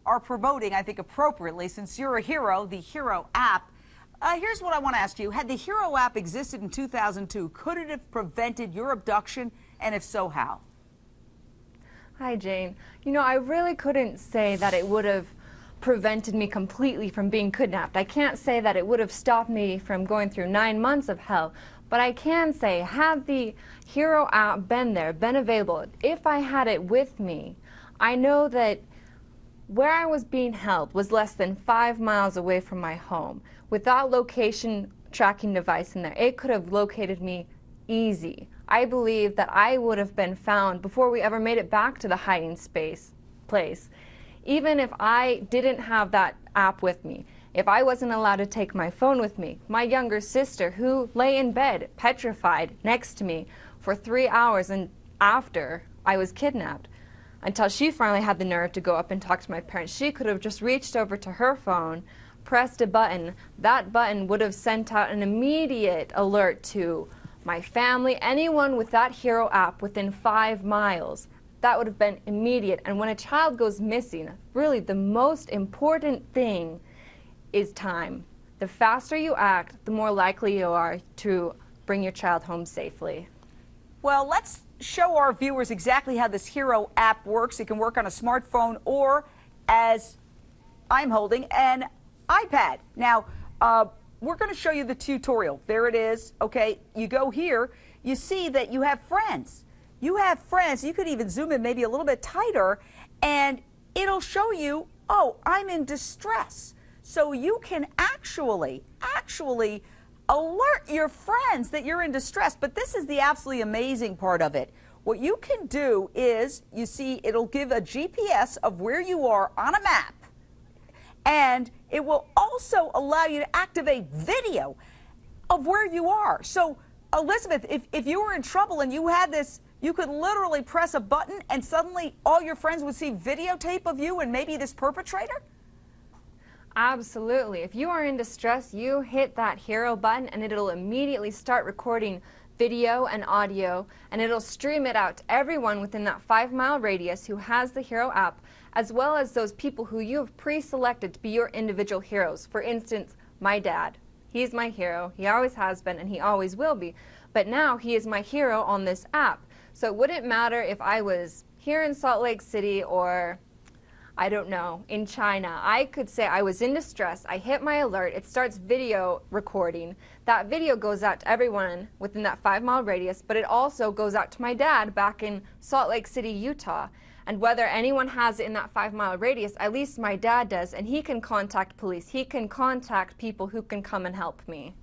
are promoting, I think appropriately, since you're a hero, the Hero app. Here's what I want to ask you. Had the Hero app existed in 2002, could it have prevented your abduction, and if so, how? Hi, Jane. You know, I really couldn't say that it would have prevented me completely from being kidnapped. I can't say that it would have stopped me from going through 9 months of hell, but I can say, had the Hero app been there, been available, if I had it with me, I know that where I was being held was less than 5 miles away from my home. Without location tracking device in there, it could have located me easy. I believe that I would have been found before we ever made it back to the hiding place. Even if I didn't have that app with me, if I wasn't allowed to take my phone with me, my younger sister, who lay in bed petrified next to me for 3 hours and after I was kidnapped, until she finally had the nerve to go up and talk to my parents, she could have just reached over to her phone, pressed a button. That button would have sent out an immediate alert to my family, anyone with that Hero app within 5 miles. That would have been immediate. And when a child goes missing, really the most important thing is time. The faster you act, the more likely you are to bring your child home safely. Well, let's show our viewers exactly how this Hero app works. It can work on a smartphone or, as I'm holding, an iPad. Now, we're going to show you the tutorial. There it is. Okay, you go here. You see that you have friends. You have friends. You could even zoom in maybe a little bit tighter, and it'll show you, oh, I'm in distress. So you can actually alert your friends that you're in distress. But this is the absolutely amazing part of it. What you can do is, you see, it'll give a GPS of where you are on a map, and it will also allow you to activate video of where you are. So, Elizabeth, if you were in trouble and you had this, you could literally press a button and suddenly all your friends would see videotape of you and maybe this perpetrator? Absolutely. If you are in distress, you hit that Hero button and it'll immediately start recording video and audio, and it'll stream it out to everyone within that 5-mile radius who has the Hero app, as well as those people who you have pre-selected to be your individual heroes. For instance, my dad. He's my hero. He always has been and he always will be. But now he is my hero on this app. So it wouldn't matter if I was here in Salt Lake City or, I don't know, in China. I could say I was in distress, I hit my alert, it starts video recording. That video goes out to everyone within that 5-mile radius, but it also goes out to my dad back in Salt Lake City, Utah. And whether anyone has it in that 5-mile radius, at least my dad does, and he can contact police. He can contact people who can come and help me.